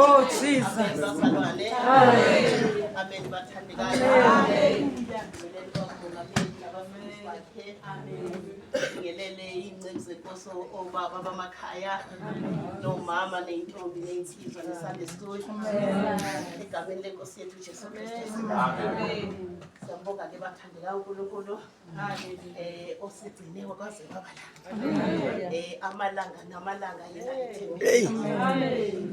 Oh Jesus. Amen. Amen. Amen. Amen. Ngelele ingcebo zenkosi obaba bamakhaya nomama neintombi neinsizwa nesande school egameni lenkosi yethu Jesu Kristu. Amen. Siyabonga ke bathandela uNkulunkulu osigcine kwaze kwabala amalanga namalanga yena ethembile.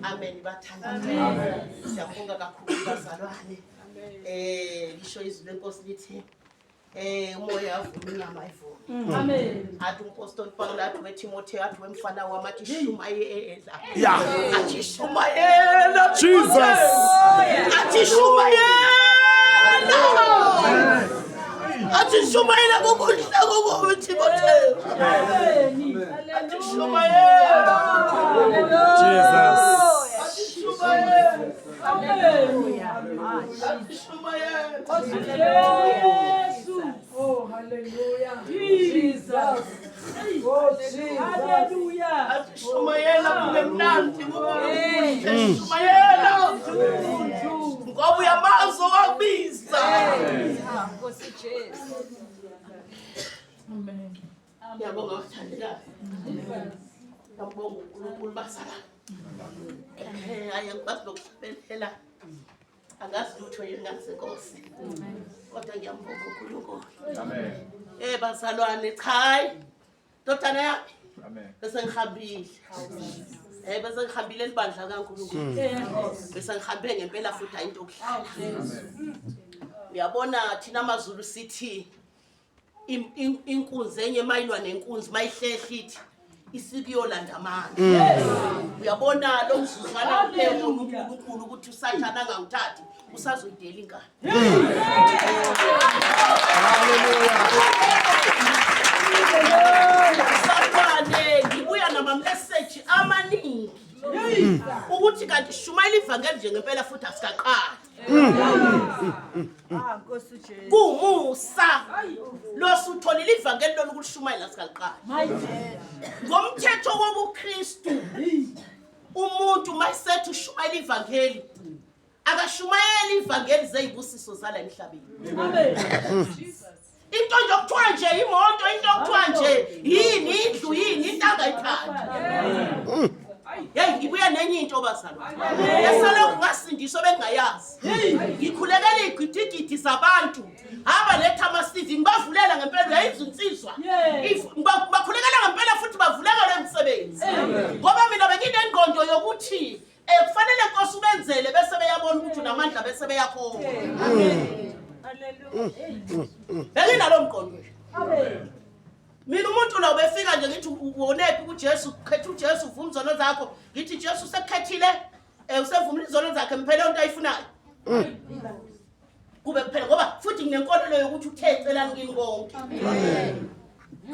Amen bathandela. Siyabonga kakhulu bazalwane. Lisho izwi lenkosi lithi umoya avuma inyama ayivumi. Amen. Athi umpostoli Paulo athi weTimotheo athi wemfana wami athi shumayela. Athi shumayela Jesus. Athi shumayela. Athi shumayela ngokuhla kokuTimotheo. Athi shumayela. Jesus. Athi shumayela. Hallelujah. Oh, hallelujah. Jesus. Oh, Jesus. Hallelujah. Shumayela kulemnandi Shumayela. Ngoba uyamazi owabiza. Nkosi Jesu. Amen. Ngiyabonga bathandekayo. Ngiyabonga uNkulunkulu basala. Ayangikwazi nokusebenza. Angazi lutho yena ngasenkosi. Kodwa ngiyambonga uNkulunkulu. Amen. Bazalwane cha. Ndodana yami. Amen. Bese ngihambile. Bese ngihambile elibandla kaNkulunkulu. Bese ngihambe ngempela futhi ayinto okuhlala. Uyabona thina amaZulu sithi inkunzi enye mayilwa nenkunzi mayihlehla ithi isikuyolanda amandla. Uyabona lo mzuzwana uphela uNkulunkulu ukuthi uSathana angawuthathi usazoyidela inkani. Sathane ngibuya nama message amaningi ukuthi kanti shumayela ivangeli nje ngempela futhi asikaqali. Nkosi Jesu. Kumusa losutholile ivangeli lolu kulishumayela asikaqali. Ngomthetho wobuKristu umuntu mayisethu ushumayela ivangeli akashumayela ivangeli zeyibusiso zala emhlabeni. Amen. Into nje okuthiwa nje imoto, into okuthiwa nje yini indlu, yini into angayithandi. Hey ngibuya nenye into bazalwane. Yesalo kungasindiswa bengayazi. Ngikhulekela igidigidi zabantu. Hamba letha ama-CV ngibavulela ngempela uyayizwa insizwa. Bakhulekela ngempela futhi bavuleka lomsebenzi. Ngoba mina benginengqondo yokuthi kufanele Nkosi ubenzele bese beyabona ukuthi unamandla bese beyakhona. Amen. Hallelujah. Benginalo mqondo. Amen. Mina umuntu lo befika nje ngithi uwonephi kuJesu, khetha uJesu uvuma izono zakho. Ngithi Jesu usekhethile usevuma izono zakhe mphela into ayifunayo. Kube kuphela ngoba futhi nginenkolelo yokuthi uthe celani kini konke. Amen.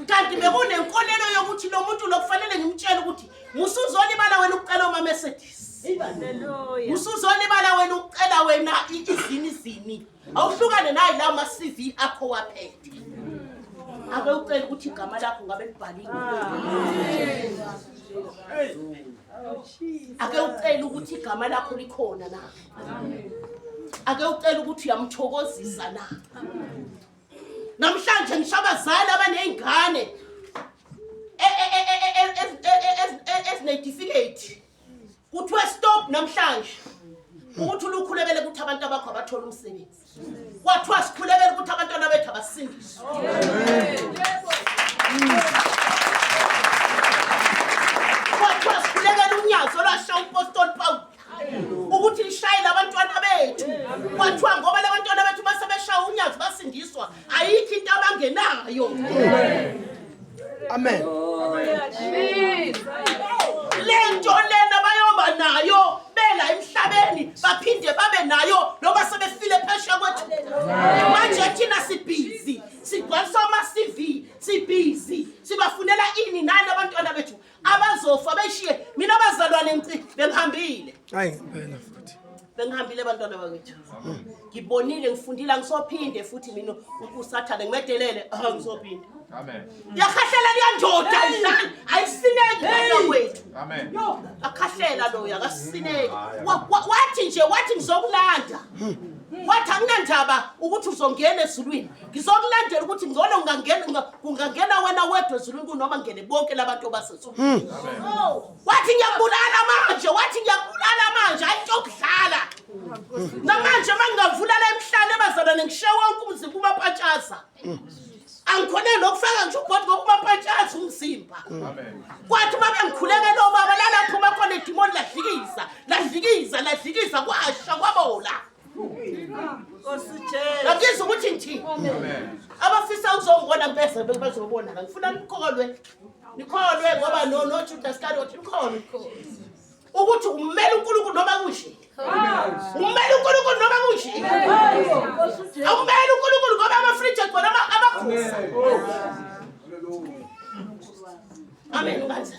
Kanti bekunenkolelo yokuthi lo muntu lo kufanele ngimtshele ukuthi musuzolibala wena ukucela uma Mercedes. Hallelujah. Musuzolibala wena ukucela wena izini. Awuhlukane nayi la ama CV akho waphethe. Ake ucela ukuthi igama lakho ngabe libhaliwe. Ake ucela ukuthi igama lakho likhona na. Ake ucela ukuthi uyamthokozisa na. Namhlanje ngishabazali abanezingane ezinecertificate. Kuthiwe stop namhlanje. Ukuthi ulukhulekele ukuthi abantu abakho abathola umsebenzi. Kwathiwa sikhulekele ukuthi abantwana bethu abasindiswe. Kwathiwa sikhulekele unyazo lwasha umpostoli Paulo ukuthi lishayele abantwana bethu. Kwathiwa ngoba labantwana bethu basebeshaya unyazo basindiswa ayikho into abangenayo. Amen. Lento lena bayoba nayo bela emhlabeni baphinde babe nayo noma sebefile phesha kwethu. Manje thina sibhizi sigcwalisa ama-CV sibhizi sibafunela ini nani abantwana bethu abazofa beshiye. Mina abazalwane bengihambile. Hayi ngempela futhi. Bengihambile abantwana bakwethu. Ngibonile ngifundile ngisophinde futhi mina uSathane ngimedelele ngisophinde. Amen. Yakhahlela liyandoda idlala ayisineki kodwa kwethu. Amen. Akhahlela lo yakasineki. Wathi nje wathi ngizokulanda. Wathi akunandaba ukuthi uzongena ezulwini. Ngizokulandela ukuthi ngcono ungangena wena wedwa ezulwini kunoma ngene bonke labantu basezulwini. Wathi ngiyakubulala manje, ayitokudlala. Namanje mangavula la emhlane ebazalwane ngishiya wonke umzimba umapatshaza. Angikhona nokufaka nje ubhodi ngokumapatshaza umzimba. Amen. Kwathi uma bengikhuleke lo baba lalapho bakhona idimoni ladlikiza kwasha kwabola. Ngizwe ukuthi ngithini? Amen. Abafisa ukuzongibona mpesa bezobona la ngifuna nikholwe ngoba no Judas Iscariot nikholwe ukuthi ummeli uNkulunkulu noma kunje. Ummeli uNkulunkulu noma kunje. Ummeli uNkulunkulu ngoba amafriji khona amakhosi. Amen ukanze.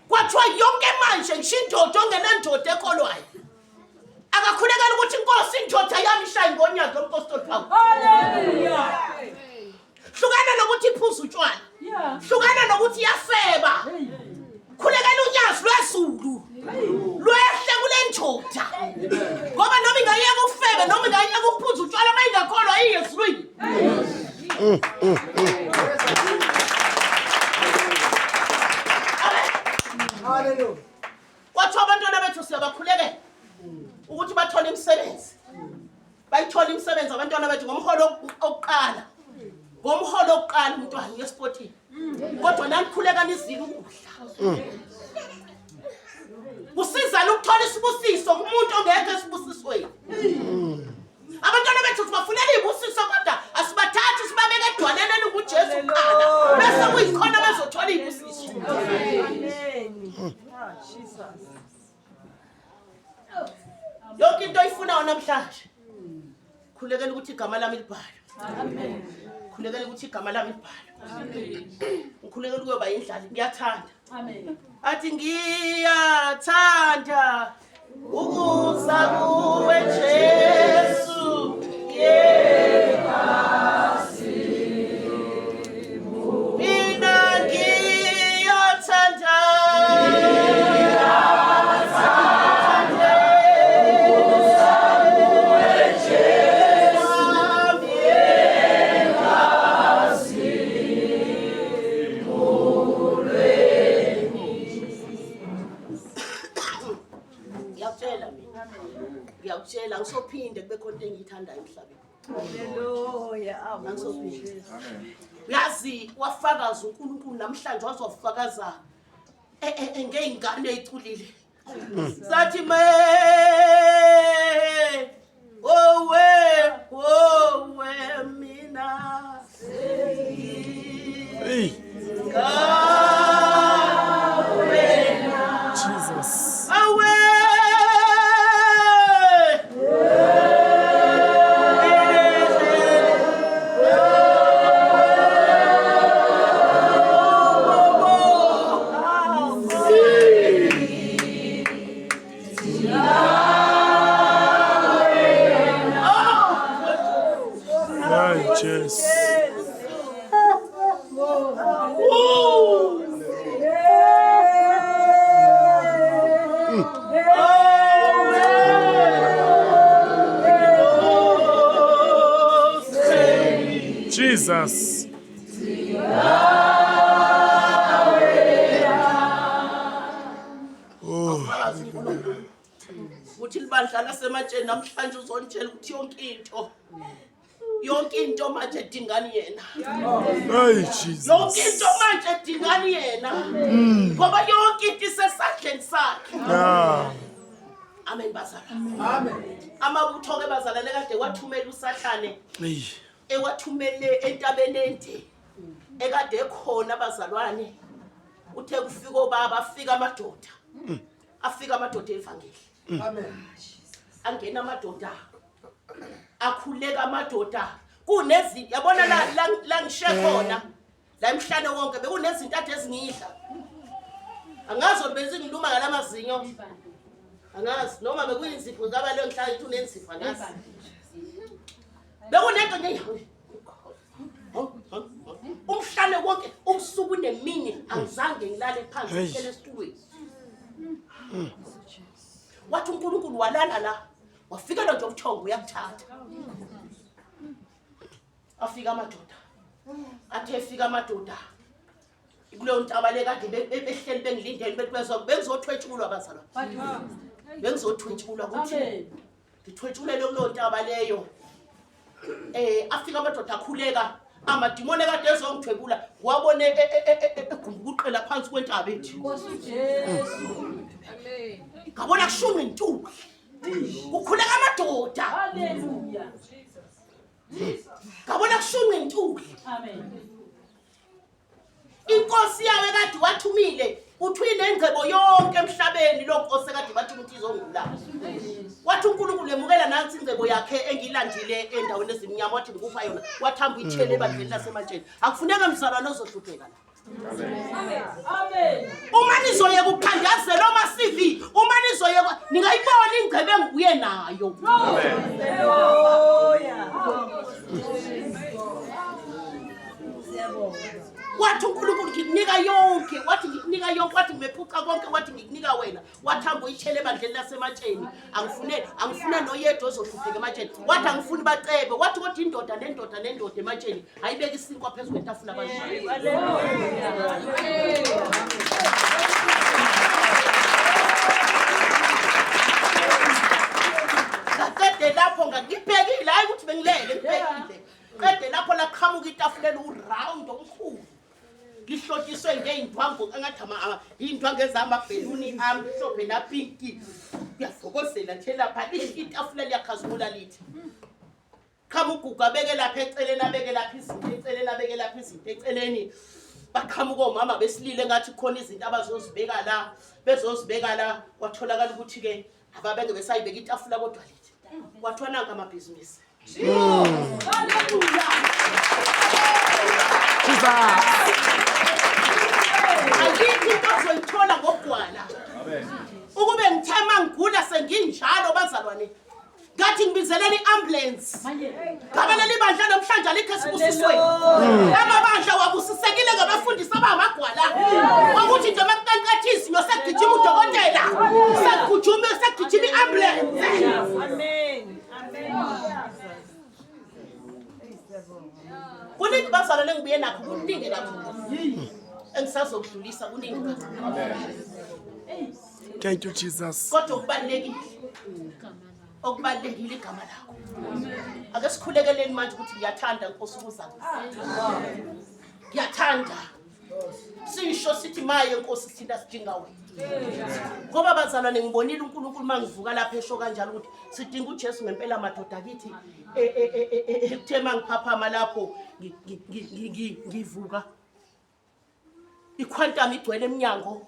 Kwathiwa yonke manje ngishindodo ongenandoda ekholwayo. Akakhulekela ukuthi inkosi indoda yami ishaye ngonyaka umpostoli Paul. Hallelujah. Hlukana nokuthi iphuza utshwala. Hlukana nokuthi iyaseba. Khulekela unyazi lwezulu. Lwehle kule ndoda. Ngoba noma ingayeka ufebe noma ingayeka ukuphuza utshwala mayingakholwa iyezulwini. Hallelujah. Kwathiwa abantwana bethu siyabakhulekela ukuthi bathole imisebenzi. Bayithola imisebenzi abantwana bethu ngomholo okuqala. Ngomholo okuqala umntwana yesportini. Kodwa nanikhuleka nizile ukudla. Kusizana ukuthola isibusiso kumuntu ongekho esibusisweni. Abantwana bethu sibafunela izibusiso kodwa asibathathi sibabeke edwaleni nguJesu kuqala. Bese kuyikhona bezothola izibusiso. Yonke into oyifunayo namhlanje. Khulekela ukuthi igama lami libhalwe. Amen. Khulekela ukuthi igama lami libhalwe. Amen. Ngikhulekela ukuba yindlali ngiyathanda. Amen. Athi ngiyathanda ukuza kuwe Jesu. Yekasi. Mina ngiyathanda. Ngiyakutshela ngisophinde kube khona into engiyithandayo emhlabeni. Hallelujah. Ngisophinde. Amen. Yazi wafakaza uNkulunkulu namhlanje wazofakaza ngeyingane eziculile. Sathi owe mina. Hey, Jesus. Ay, Jesus. Jesus. Uthi libandla lasematsheni namhlanje uzontshela ukuthi yonke into manje edingani yena. Ay, Jesus. Yonke into manje edingani yena. Ngoba yonke into isesandleni sakhe. Ah. Amen bazalwane. Amen. Amabutho ke bazalwane kade wathumela uSathane. Hey. Ewathumele entabeni ende. Ekade ekhona bazalwane. Uthe kufika obaba afika amadoda. Afika amadoda evangeli. Amen. Angena amadoda. Akhuleka amadoda. Kunezinto yabona la ngishe khona. La emhlane wonke bekunezinto ade ezingidla. Angazo bezingiluma ngalamazinyo. Angazi noma bekuyinzipho ngaba le nhlanje unenzipho angazi. bekunento nje umhlale wonke ubusuku nemini angizange ngilale phansi ngihlele esitulweni. Wathi uNkulunkulu walala la wafika lo nje ubuthongo uyakuthatha. Afika amadoda. Athe efika amadoda kuleyo ntaba le kade behleli bengilindele bethi bengizothwetshulwa abazalwa. Bengizothwetshulwa ukuthi ngithwetshulele kuleyo ntaba leyo. Afika amadoda akhuleka amadimoni kade ezongithwebula wabone egumbuqela phansi kwentaba ethi Nkosi Jesu. ngabona kushunqa intuku kukhuleka amadoda. Hallelujah. Ngabona kushunqa intuku. Amen. Inkosi yawe kade wathumile uthi inengcebo yonke emhlabeni lo nkosi kade bathi ukuthi izongibulala. Wathi uNkulunkulu emukela nansi ingcebo yakhe engilandile endaweni ezimnyama wathi ngikufa yona wathamba ithele ebandleni lasematsheni. Akufuneka mzalwane ozohlupheka la. Amen. Uma nizoyeka ukuphandazela oma-CV, uma nizoyeka ningayibona ingcebo engibuye nayo. Hallelujah. Wathi uNkulunkulu ngikunika yonke, wathi ngikunika yonke, wathi ngimephuca konke, wathi ngikunika wena. Wathamba uyithele ebandleni lasematsheni. Angifuna noyedwa ozohlupheka ematsheni. Wathi angifuni bacebe. Wathi kodwa indoda nendoda ematsheni ayibeka isinkwa phezu kwetafula abanjani. Kade lapho ngibhekile hayi ukuthi bengilele ngibhekile. Kade lapho laqhamuka itafuleni uround omkhulu. Lihlotshiswe ngeindwangu engathi indwangu ezamabheluni amhlophe na pinki. Kuyavokosela nje lapha itafula liyakhazimula lithi. Qhamuka abeke lapha eceleni abeke lapha izinto eceleni abeke lapha izinto eceleni. Baqhamuka omama besilile ngathi khona izinto abazozibeka la bezozibeka la watholakala ukuthi ke ababenge besayibeka itafula kodwa lithi. Wathwana ngamabhizinisi. Hallelujah. Ayithi into ozoyithola ngogwala. Ukube ngithema ngigula senginjalo bazalwane. Ngathi ngibizeleni iambulance. Ngabeleli bandla namhlanje alikho esibusisweni. Amabandla wabusisekile ngabafundisi abamagwala. Ukuthi nje makuqanqathisi nosekugijima udokotela. Sekugijima iambulance. Amen. Kuningi bazalwane ngibuye nakho kuningi kakhulu. Engisazokudlulisa kuningi kakhulu. Amen. Thank you, Jesus. Kodwa okubalekile igama lakho. Ake sikhulekeleni manje ukuthi ngiyathanda Nkosi ukuzayo. Ngiyathanda. Sisho sithi maye Nkosi thina sidinga wena. Ngoba bazalwane ngibonile uNkulunkulu mangivuka lapha esho kanjalo ukuthi sidinga uJesu ngempela madoda kithi ekuthema ngiphaphama lapho ngivuka. Iquantum igcwele eminyango.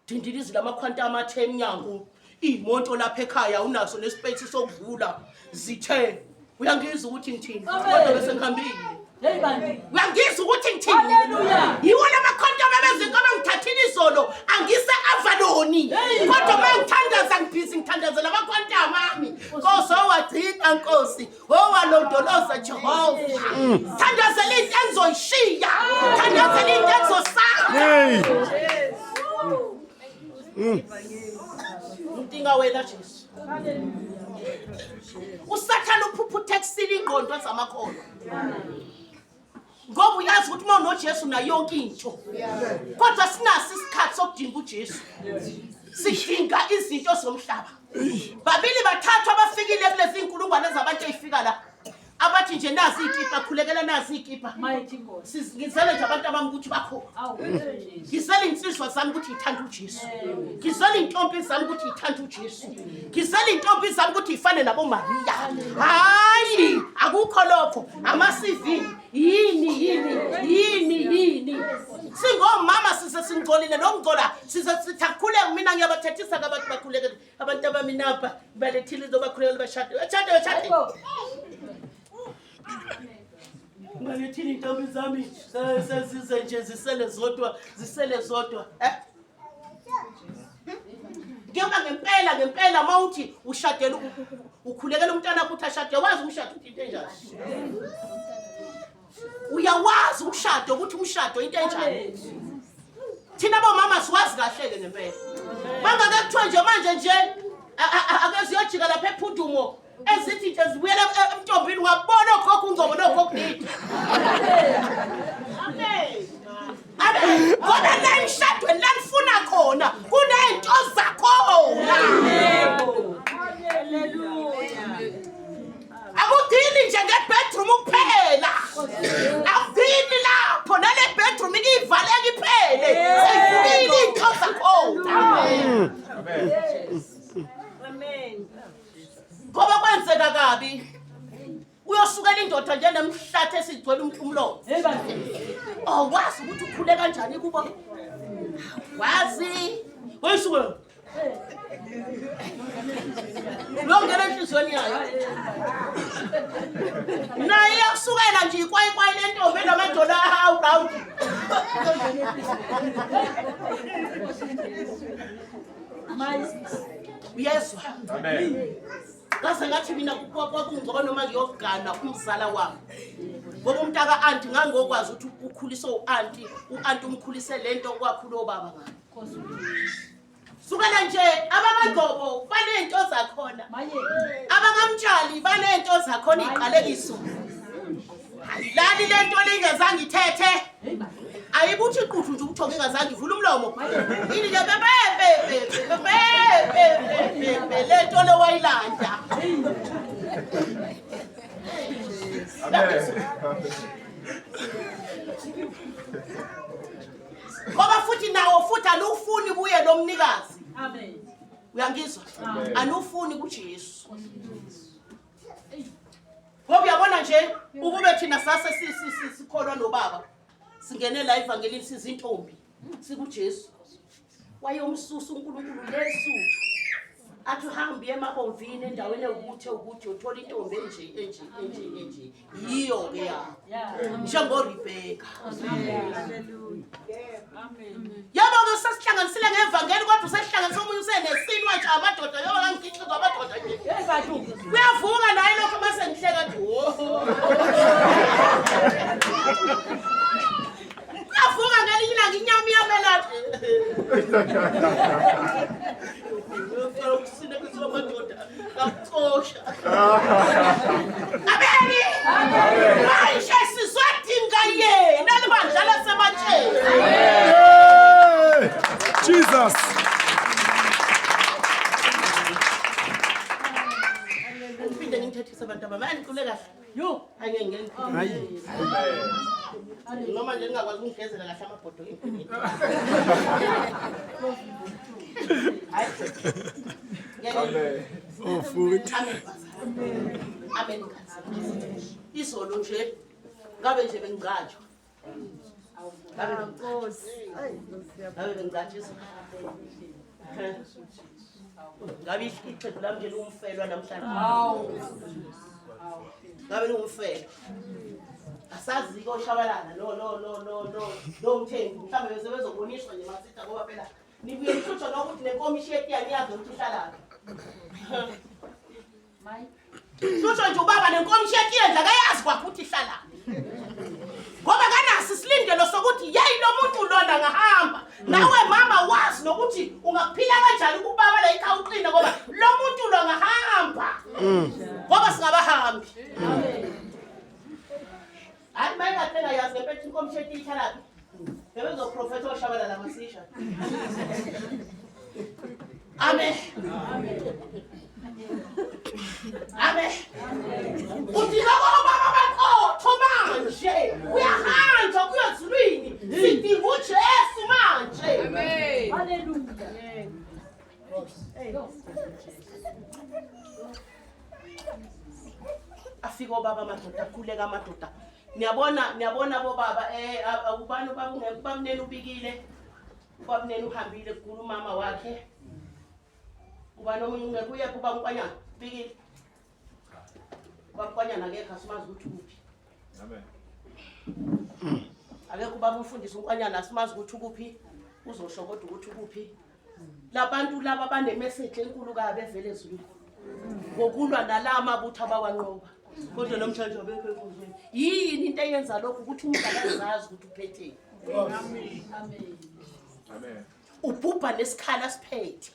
Dindilizi lamaquantum athe eminyango. Imoto lapha ekhaya unaso nespace sokuvula zithe uyangizwa ukuthi ngithini kodwa bese ngihambile. Hey bandla. Uyangizwa ukuthi ngithini. Hallelujah. Yiwo lamaquantum abezinkoba ngithathile izolo angise Avaloni kodwa mangithandaza ngibhizi ngithandazela amaquantum ami. Nkosi owagcina Nkosi owalondoloza Jehova. Thandazela into engizoyishiya. Thandazela into engizosala. Udinga wena Jesu. Usathana uphuphutheka kusile ingqondo zamakhono. Ngoba uyazi ukuthi uma unoJesu na yonke into. Kodwa sinasi isikhathi sokudinga uJesu. Sidinga izinto zomhlaba. Babili bathathu abafikile kulezi inkulungwane zabantu ezifika la. Abathi nje nazi ikipa khulekela nazi ikipa. Mighty God. Ngizele nje abantu abami ukuthi bakho. Ngizele insizwa zami ukuthi ithanda uJesu. Ngizele intombi zami ukuthi ithanda uJesu. Ngizele intombi zami ukuthi ifane nabo Maria. Hayi, akukho lokho. Ama-CV yini. Singomama sisesingcolile nomgcola sithakhuleka mina ngiyabathethisa abantu bakhuleka abantu abami napha balethile zobakhuleka bashade. Bashade. Ngalethini intombi zami sezize nje zisele zodwa. Njengoba ngempela mawuthi ushadela ukhulekela umntwana wakho uthi ashade, wazi umshado into enjani? Uyawazi umshado ukuthi umshado into enjani? Thina bomama siwazi kahle-ke ngempela. Mangake kuthiwa nje manje nje ake siyojika lapha ePhudumo ezithi nje zibuyele emntombini ungabona okhokho ungizobona okhokho nithi. Amen. Amen. Ngoba la emshadweni la nifuna khona kuney'nto zakhona. Akudini nje nge-bedroom kuphela. Akudini lapho nale bedroom ikivaleka iphele. Seyifile iy'nto zakhona. Amen. Ngoba kwenzeka kabi uyosukela indoda nje nemhlathi esigcwele umlomo. Oh, wazi ukuthi ukhule kanjani kubo? Wazi. Oyisuke. Longena enhlizweni yayo. Naye yakusukela nje ikwayi le ntombi enamadola around. Uyezwa? Amen. Ngase ngathi mina kwakungcono noma ngiyogana umzala wami. Ngoba umntaka aunty ngangokwazi ukuthi ukhuliswe u-aunty umkhulise lento kwakhulu obaba ngayo. Sukela nje abangagqobo banento zakhona. Abangamtshali banento zakhona iqalekiso. Lali lento lingezange ithethe. Ayibuthi iquthu nje ukuthi ngingazange ivule umlomo. Yini nje bebe lento le wayilanda. Ngoba futhi nawo futhi alufuni kuye lo mnikazi. Amen. Uyangizwa? Anufuni kuJesu. Ngoba uyabona nje ukube thina sase sikholwa nobaba singenela evangelini sizintombi sikuJesu. Wayomsusa uNkulunkulu Yesu. Athi uhambe emabomvini endaweni ukuthi uthola intombi enje. Yiyo ke ya. NjengoRebecca. Hallelujah. Amen. Yabo ke sasihlanganisile ngevangeli kodwa usehlanganisa omunye usenesini wathi amadoda yabo ngangikhiqiza amadoda nje. Yezathu. Kuyavuka naye lokho mase ngihleka nje. Kuyavuka ngelinye ilanga inyama iyamela. Usine kuzwa amadoda kakuxosha. Amen. Amen. Ayishe sizwadinga yena libandla lasematsheni. Jesus. Ngipinde ngimthethise abantu abamani niqule kahle. Yo, angeke ngene. Hayi. Noma nje ngingakwazi ukungigezela kahle amabhodo empini. Hayi. Oh, food. Amen. Izolo nje ngabe nje bengicatshwa. Ngabe bengicatshisa. Ngabe iqedwe lami nje lumfelwa namhlanje. Hawu. Ngabe lumfelwa. Asazi koshabalala no mthengi mhlambe bezoboniswa nje masitha ngoba phela nibuye nihluthwa nokuthi nenkomishi yetiyani yazi ukuthi ihlalaphi. Hluthwa nje ubaba nenkomishi yetiyani akayazi kwakuthi ihlalaphi. Ngoba kanasi isilindelo sokuthi yeyi lo muntu lona ngahamba. Nawe mama wazi nokuthi ungaphila kanjani kubaba la ikhawuqina ngoba lo muntu lo ngahamba. Ngoba singabahambi. Hayi mayingathena yazi ngempela inkomishi yetiyithalaphi. Bebezoprofetha oshabalala masisha. Amen. Amen. Uthi lokho baba baqotho manje uyahanjwa kuyezulwini sidinga uJesu manje. Amen. Hallelujah. Afika obaba amadoda akhuleka amadoda. Niyabona bobaba ubani ubabunene ubikile. Ubabunene uhambile kukhulu mama wakhe. Ubani omunye ungekuye kuba umkwanyana ubikile. Umkwanyana akekho asimazi ukuthi kuphi. Amen. Akekho ubaba umfundisi umkwanyana asimazi ukuthi kuphi. Uzosho kodwa ukuthi kuphi. labantu laba banemessage enkulu kabe evele ezulu ngokulwa nala mabutho abawanqoba kodwa namhlanje abekho enkundleni yini into eyenza lokho ukuthi umuntu akazazi ukuthi uphetheni amen ubhubha nesikhala siphethe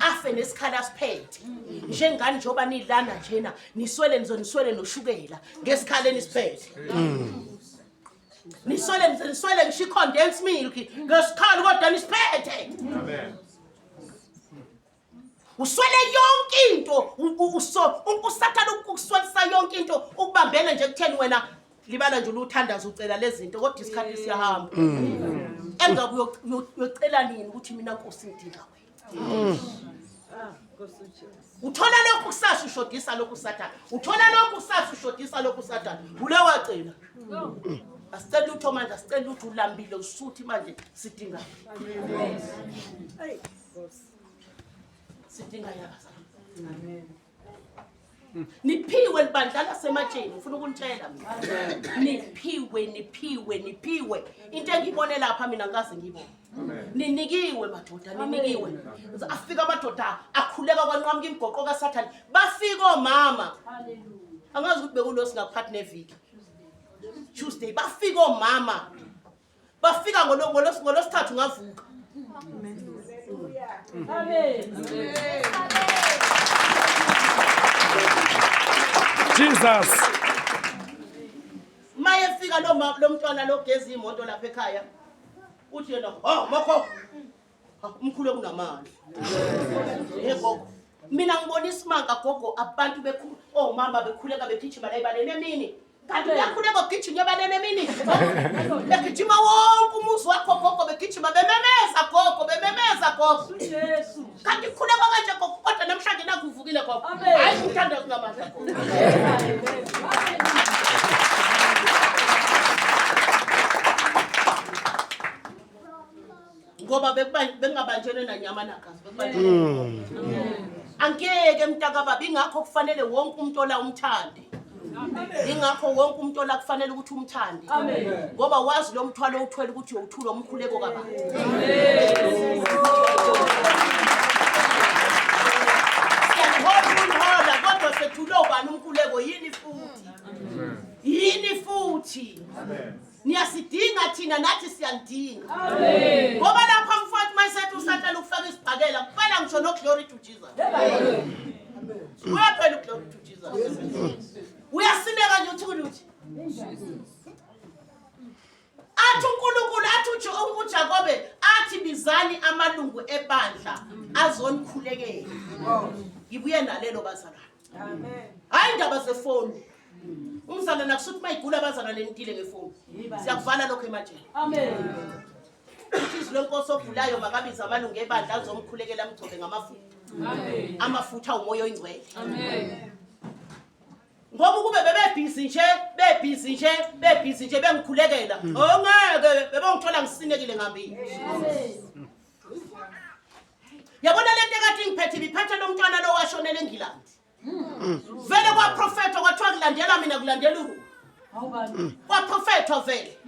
afe nesikhala siphethe njengani njoba nilana njena niswele nizoniswele noshukela ngesikhaleni siphethe niswele ngisho condensed milk ngesikhala kodwa nisiphethe amen uswele yonke into usathana ukuswelisa yonke into ukubambela nje kutheni wena libala nje uthandaza ucela lezi zinto kodwa isikhathi siyahamba engabe uyocela nini ukuthi mina Nkosi ngidinga wena uthola lokhu kusasa ushodisa lokhu Sathane uthola lokhu kusasa ushodisa lokhu Sathane ule wacela asicela utho manje asicela ukuthi ulambile usuthi manje sidinga amen hey sidinga yakazana amen niphiwe libandla sematsheni ufuna ukunitshela mina niphiwe into engibone lapha mina ngaze ngibone ninikiwe madoda ninikiwe afika amadoda akhuleka kwanqamuka imgoqo kaSathane bafika omama haleluya angazi ukuthi bekulo singaphathi neviki Tuesday bafika omama bafika ngolosithathu ngavuka amen Jesus. Maye fika lo mntwana lo gezi imoto lapha ekhaya. Uthi yena, "Oh, mokho. Umkhulu kunamandla." Yebo. Mina ngibona isimanga gogo abantu bekhulu, mama bekhuleka begijima la ibaleni emini. Kanti uyakhuleka ugijima ebaleni emini. Begijima wonke umuzi wakho gogo begijima bememeza gogo. Jesu. Kanti ukhuleka kanje gogo kodwa namhlanje nakuvukile gogo. Hayi uthanda kunamandla gogo. Ngoba bengabanjene nanyama nagazi bebanjene. Angeke mntakababa ingakho kufanele wonke umuntu ola umthande. Ingakho wonke umuntu ola kufanele ukuthi umthande. Ngoba wazi lo mthwalo uthwele ukuthi uthula umkhuleko kababa. Siyabona kodwa sethulo ubani umkhuleko yini futhi. Niyasidinga thina nathi siyandinga. Amen. Ngoba lapha mfowethu mayisethu uSathane ukufaka isibhakela kuphela ngisho no glory to Jesus. Amen. Uyaphela glory to Jesus. Uyasineka nje uthi athi uNkulunkulu athi uJakobe athi bizani amalungu ebandla azonikhulekela. Ngibuye nalelo bazalwane. Amen. Hayi indaba zefoni. Umzalwane akusuthi mayigula abazalwane nentile ngefoni. Siyakuvala lokho emajele. Amen. Izwi lenkosi ogulayo makabiza amalungu ebandla azomkhulekela amgcobe ngamafutha. Amen. Amafutha umoya oyingcwele. Amen. Ngoba kube bebebhizi nje bengikhulekela. Ongeke bebongithola ngisinekile ngambili. Amen. Yabona lento ekathi ngiphethe biphethe lo mntwana lo washonela eNgilandi. Vele kwa prophet kwathiwa kulandela mina kulandela uRu. Awubani? Kwa prophet vele.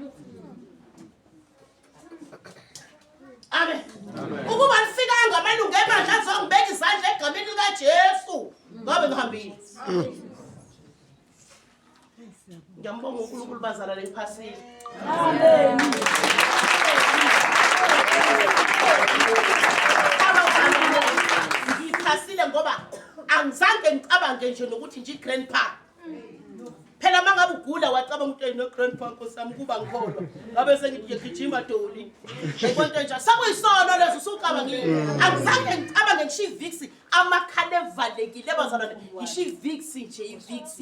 Amen. Ukuba lifika ngamalungu ebandla azongibeka izandla egameni likaJesu. Ngabe ngihambile. Ngiyambonga uNkulunkulu bazala lengiphasile. Amen. Ngiphasile ngoba angizange ngicabange nje nokuthi nje grandpa. Phela mangabe ugula wacabanga ukuthi no grandpa nkosami kuba ngikholwa. Ngabe sengithi ngigijima Doli. Ngikonto nje sakuyisono lezo usucabanga angizange ngicabange ngisho iVix amakhala evalekile bazalwane ngisho iVix nje iVix.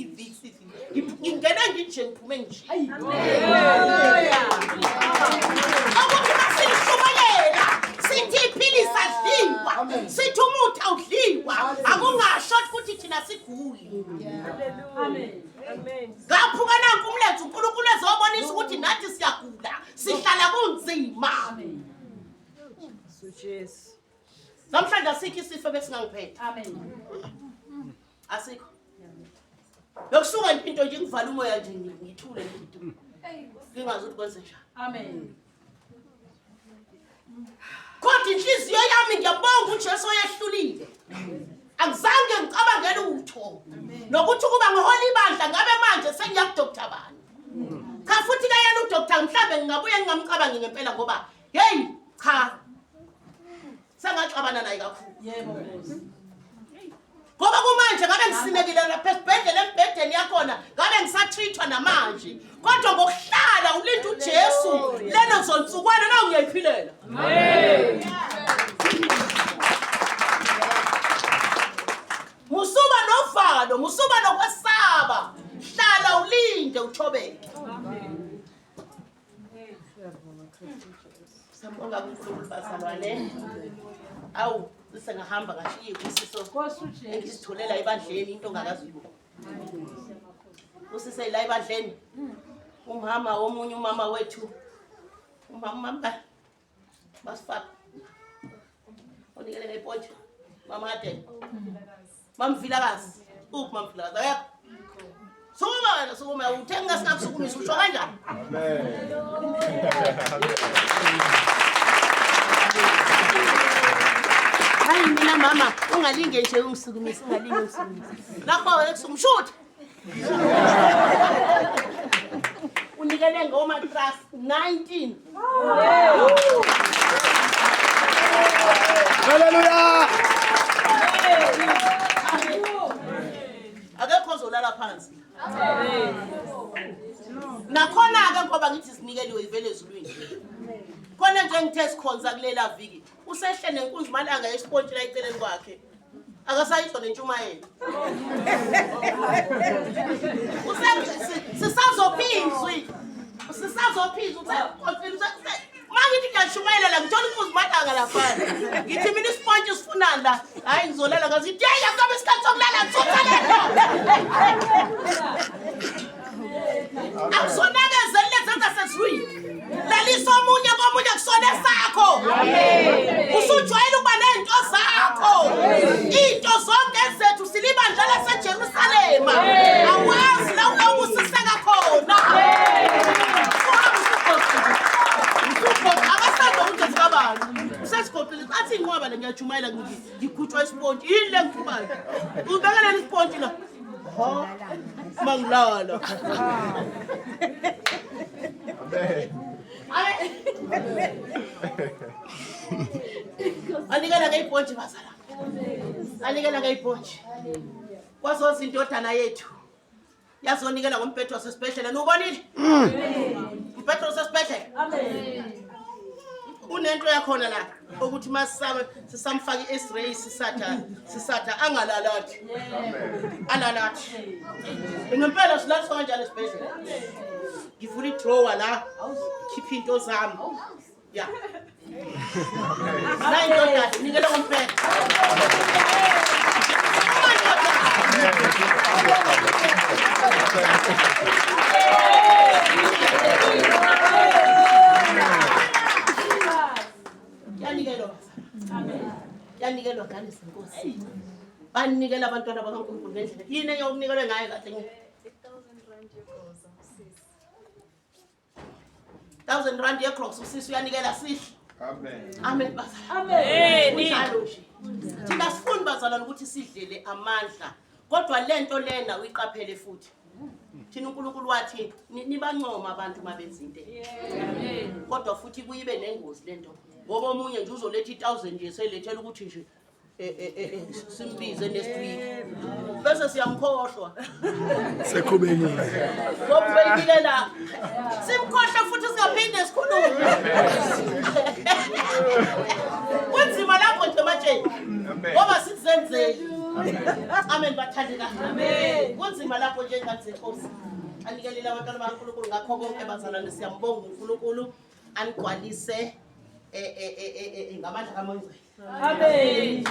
Ngingena nginje ngiphume nje. Haleluya. Akuthi masishumayela sithi iphilisa dliwa sithi umuthi awudliwa akungasho ukuthi thina siguli. Amen. Amen. Ngaphuka nanku umlenze uNkulunkulu ezobonisa ukuthi nathi siyagula sihlala kunzima. Amen. Jesu. Namhlanje asikho isifo besingangiphethe. Amen. Asikho. Lokusuka into nje ngivala umoya nje ngithule ngithi. Ngingazi ukuthi kwenze njani. Amen. Kodwa kodwa inhliziyo yami ngiyabonga uJesu oyehlulile. Angizange ngicabangele utho nokuthi kuba ngeholi bandla ngabe manje sengiya kuDr bani. Cha futhi ke yena uDr mhlambe ngingabuye ngingamcabangi ngempela ngoba hey cha sengaxabana naye kakhulu. Yebo Nkosi. Ngoba kumanje ngabe ngisinekile lapha esibhedlela embhedeni yakhona ngabe ngisatreatwa namanje kodwa ngokuhlala ulinda uJesu lelo zonsukwena nawo ngiyayiphilela. Amen. Musuba novalo, musuba nokwesaba. Hlala ulinde uthobeke. Amen. Sambonga uNkulunkulu bazalwane. Awu sengahamba ngashiye kusiso. Nkosi uJesu. Engisitholela ebandleni into ongakaziyo. Usise la ebandleni. Umama omunye umama wethu. Umama basifaka. Onikele ngepontsho. Mama ade. Mamvilakazi. Mamvilakazi ayakho. Sukuma uthenga singakusukumisa usho kanjani? Amen. Hayi mina mama ungalinge nje ungisukumisa ungalinge ungisukumisa. Lapho ekusumshutha. Unikele ngoma trust 19. Hallelujah. Akekho ozolala phansi. Amen. Nakhona ke ngoba ngithi sinikeliwe ivele ezulwini. Khona nje ngithe sikhonza kulela viki. Usehle nenkunzi malanga yespontshi la eceleni kwakhe. Akasayisho nentshumayelo. Sisazophizwi. Mangithi ngiyashumayela la ngithola inkunzi malanga lapha. Ngithi mina ispontshi sifunani la. Hayi ngizolala ngazi ideyela ngabe isikhathi sokulala ngizothalelo. Akusonakeze lezenza sesizwini. Lalisa omunye komunye kusone sakho. Amen. Usujwayele ukuba nento zakho. Into zonke ezethu silibandla laseJerusalema. Awazi la ubusiseka khona. Akasanda ukuthi kabani. Usesigoqile athi inqoba le ngiyajumayela ngikhuthwa ispontshi ile ngikubayo. Ubekele ispontshi la. Ha? Mangilala. Anikela ngeipontshi bazala. Anikela ngeipontshi. Kwaso sindodana yethu. Yazonikela ngomphetho wasesibhedlela. Nubonile? Umphetho wasesibhedlela. Amen. Unento yakhona la ukuthi masisame sisamfaka iX-ray sisatha angalalathi. Amen. Alalathi. Ngempela silaliswa kanjani esibhedlela? Ngivula idrawer la. Khipha into zami. Yeah. Hayi ndoda, nikela ngomphetho. Yanikelwa ngani senkosi. Banikela abantwana bakaNkulunkulu ngendlela. Yini eyokunikelwe ngayo kahle ngi? 1000 rand yeCrocs usisi uyanikela sihle. Amen. Amen bazalwane. Amen. Njalo nje. Thina sifuna bazalwane ukuthi sidlele amandla. Kodwa lento lena uyiqaphele futhi. Thina uNkulunkulu wathi nibancoma abantu mabenza into. Amen. Kodwa futhi kuyibe nengozi lento. Ngoba omunye nje uzoletha 1000 nje selethela ukuthi nje simbize next week. Bese siyamkhohlwa. Sekhubekile. Ngobekile la. Simkhohlwa futhi singaphinde sikhulume. Kunzima lapho nje manje. Ngoba sizenzeli. Amen bathandeka. Amen. Kunzima lapho nje ngathi Nkosi. Anikelela abantwana bakaNkulunkulu ngakho konke bazalwane siyambonga uNkulunkulu anigcwalise ngamandla kaMoya. Amen.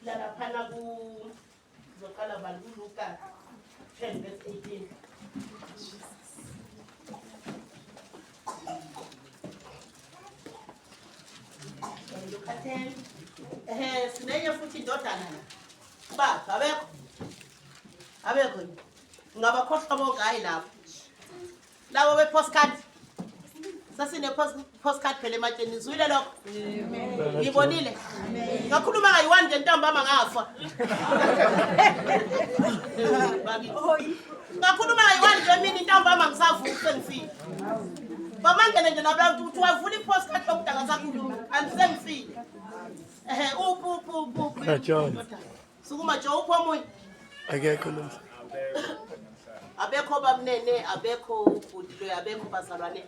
La phana ku zokala bantu Luka 10:18. Luka 10. Sinenye futhi indodana la. Ba, babekho. abekho ngabakhohlwa bonke hayi lapho labo be-postcard sasine postcard phela ematsheni nizwile lokho ngibonile ngakhuluma ngayi-1 nje ntambama ngafa ngakhuluma ngayi-1 nje mina intambama ngisavuka sengifile bamangene nje nabantu ukuthi wavula i-postcard lokudaka sakhuluma angisengifile sukuma jo upho omunye Akekho lo. abekho bamnene abekho ubhuti abekho bazalwane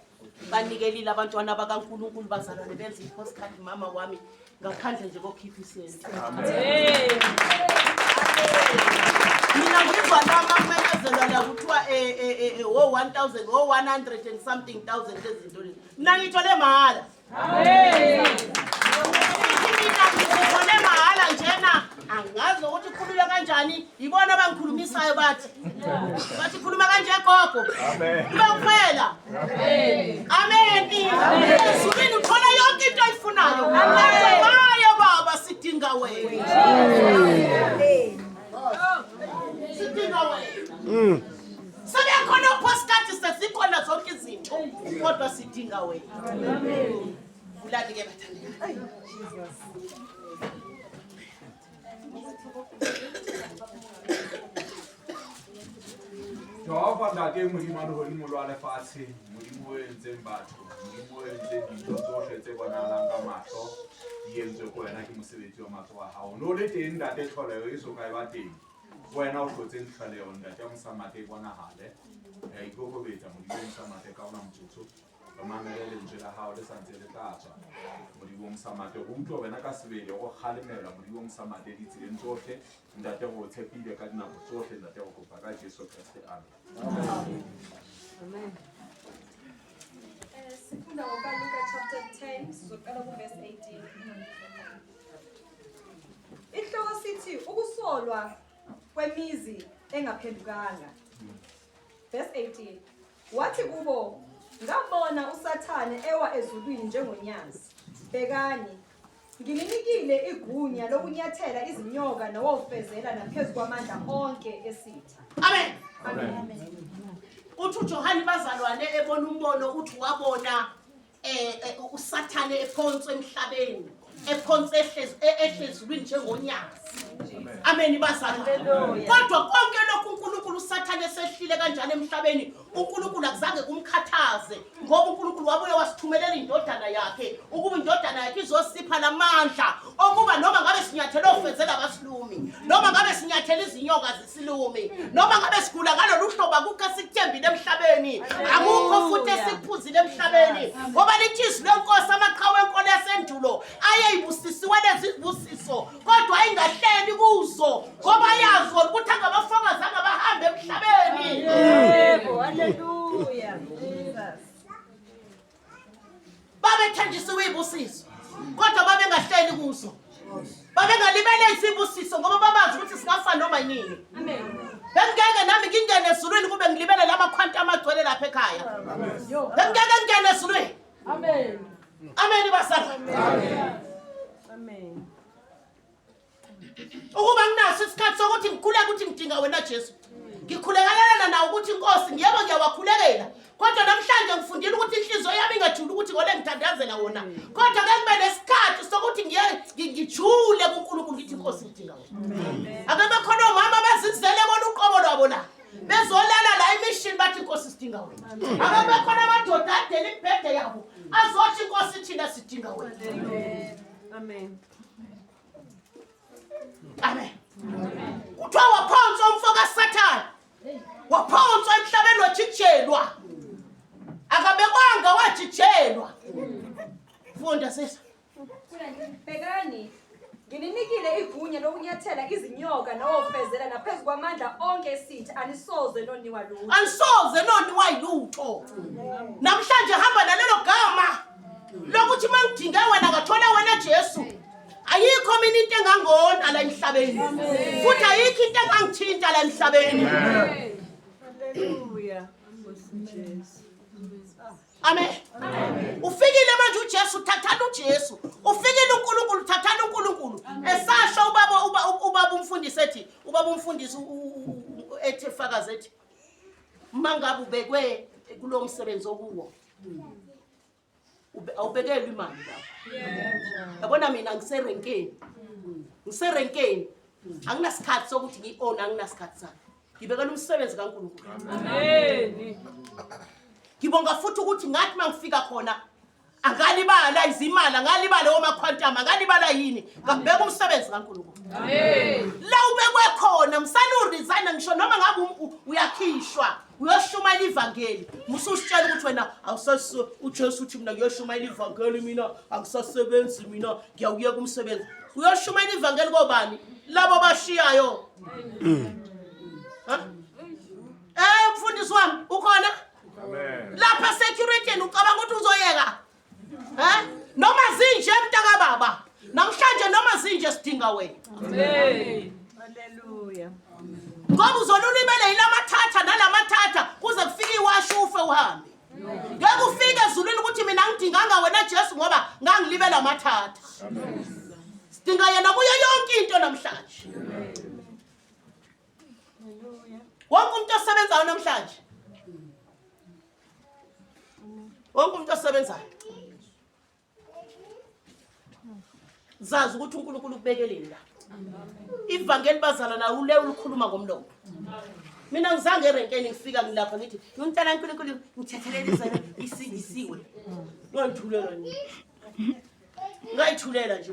banikelile abantwana bakaNkulunkulu bazalwane benza i-postcard mama wami ngaphandle nje kokhipha isenti mina ngizwa noma kumenyezelwa la kuthiwa 1000 100 and something thousand ezinto lezi mina ngithole mahala mina ngithole mahala njena angazi ukuthi ukhulula kanjani ibona abangikhulumisayo bathi khuluma kanje gogo kuphela amen sibini uthola yonke into oyifunayo hayo baba sidinga wena sidinga wena sebekhona postcard sesikhona zonke izinto kodwa sidinga wena ulandi ke bathandekayo Jehova ndake modimo le godimo lwa lefatshe modimo o entseng batho modimo o entseng dintho tsohle tse bonahalang ka mahlo di entswe ko wena ke mosebetsi wa matsoho a hao no le teng ntate tlholeho e soka e ba teng wena o hlotseng tlholeho ntate ya mosamate e bonahale ya ikokobetsa modimo wa mosamate ka ona motsotso ba mamele lentswe la hao le santse le tla tswa modimo wa mosamate go utlwa wena ka sebele go kgalemela modimo wa mosamate ditseleng tsohle ntate go tshepile ka dinako tsohle ntate go kopa ka Jesu Kriste amen. Amen. Sifunda ngokaLuka chapter 10 sizoqala ku verse 18. Ihloko sithi ukusolwa kwemizi engaphendukanga. Verse 18. Wathi kubo ngabona uSathane ewa ezulwini njengonyazi. Bekani ngilinikile igunya lokunyathela izinyoka nawofezela naphezu kwamandla onke esitha. Amen. Amen. Uthi uJohane bazalwane ebona umbono uthi wabona uSathane ephonswe emhlabeni ephonswe ehlezulwini njengonyazi. Amen bazalwane. Kodwa konke lokhu uNkulunkulu uSathane sehlile kanjani emhlabeni uNkulunkulu akuzange kumkhathaze ngoba uNkulunkulu wabuye wasithumelela indodana yakhe ukuba indodana yakhe izosipha lamandla okuba noma ngabe sinyathelo ofezela abasilumi noma ngabe sinyathela izinyoka zisilumi noma ngabe sigula ngalolu hlobo akukho sikuthembile emhlabeni akukho futhi esiphuzile emhlabeni ngoba lithi izwi lenkosi amaqhawe enkolo yasendulo ayeyibusisiwe lezibusiso kodwa ayingahleli kuzo ngoba yazi ukuthi angabafakazi angabahambe emhlabeni. Yebo, haleluya. Jesus. Babethenjisiwe ibusiso kodwa babengahleli kuzo. Babengalibele izibusiso ngoba babazi ukuthi singafa noma yini. Amen. Bengeke nami ngingene ezulwini kube ngilibele lamakhwanti amagcwele lapha ekhaya. Bengeke ngingene ezulwini. Amen. Amen basala. Amen. Amen. Ukuba nginaso isikhathi sokuthi ngikhuleke ukuthi ngidinga wena Jesu. Ngikhulekelana nawe ukuthi inkosi ngiyebo ngiyawakhulekela. Kodwa namhlanje ngifundile ukuthi inhliziyo yami ingajuli ukuthi ngole ngithandazela wona. Kodwa ke kube nesikhathi sokuthi ngijule kuNkulunkulu ngithi inkosi ngidinga wena. Akabe khona omama bazizele bona uqobo lwabo la. Bezolala la emission bathi inkosi sidinga wena. Akabe khona amadoda adela ibhede yabo azothi inkosi thina sidinga wena. Amen. Amen. Kuthiwa waphonswa umfoka Sathane. Waphonswa emhlabeni wajijelwa. Akabekwanga wajijelwa. Funda sisa. Bekani ngilinikile igunya lokunyathela izinyoka nawofezela naphezu kwamandla onke esitha anisoze noniwa lutho. Ansoze noniwa ilutho. Namhlanje hamba nalelo gama lokuthi mangidinge wena ngathola wena Jesu. Ayikho mina into engangona la emhlabeni. Futhi ayikho into engangithinta la emhlabeni. Haleluya. Jesus. Amen. Ufikile manje uJesu uthathana uJesu. Ufikile uNkulunkulu uthathana uNkulunkulu. Esasho ubaba umfundisi ethi ubaba ngoba umfundisi ethe fakazi ethi mangabe ubekwe kulo msebenzi okuwo awubekelwe imali lapho. Yabona mina ngiserenkeni. Anginasikhathi sokuthi ngi-own anginasikhathi sami. Ngibekela umsebenzi kaNkulunkulu. Amen. Ngibonga futhi ukuthi ngathi mangifika khona angalibala izimali, angalibala omaquantum, angalibala yini. Ngabeka umsebenzi kaNkulunkulu. Amen. La ubekwe khona msana resign ngisho noma ngabe uyakhishwa uyoshumayela ivangeli. Mususitshela ukuthi wena awusaso uJesu uthi mina ngiyoshumayela ivangeli mina akusasebenzi mina ngiyawuya kumsebenzi. Uyoshumayela ivangeli kobani? Labo bashiyayo. Mfundisi wami ukhona? Amen. Lapha security ucabanga ukuthi uzoyeka? Noma zinje mntaka baba. Namhlanje noma zinje sidinga wena. Amen. Hallelujah. Ngoba uzolulibele ilamathatha nalamathatha kuze kufike iwashi ufe uhambe. Ngeke ufike ezulwini ukuthi mina ngidinganga wena Jesu ngoba ngangilibela amathatha. Sidinga yena kuyo yonke into namhlanje. Wonke umuntu osebenzayo namhlanje. Wonke umuntu osebenzayo. Zazi ukuthi uNkulunkulu ubekeleni la. Ivangeli bazala na ule ukhuluma ngomlomo. Mina ngizange erenkeni ngifika ngilapha ngithi uNtala uNkulunkulu ngithethelelisa isingisiwe. Ngiyithulela nje. Ngayithulela nje.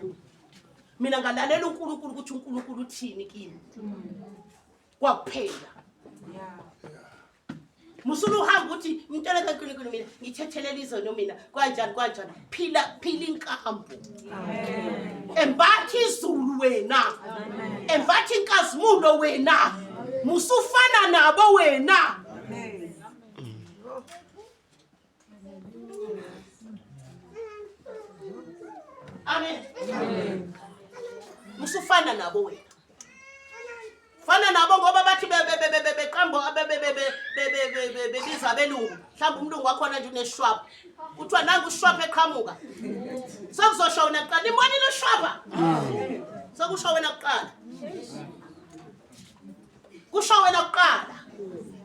Mina ngalalela uNkulunkulu ukuthi uNkulunkulu uthini kimi. Kwakuphela. Musulu uhamba uthi uNtala kaNkulunkulu mina ngithethelelisa nomina kanjani phila inkambo. Amen. Embathi izulu wena. Embathi inkazimulo wena. Musufana nabo wena. Amen. Amen. Musufana nabo wena. Fana nabo ngoba bathi beqambo bebiza belungu. Mhlawumbe umlungu wakhona nje uneshwaba. Kuthiwa nangu ushwaba eqhamuka. Sekuzosho wena kuqala. Imbonile ushwaba. Sekusho wena kuqala. Kusho wena kuqala.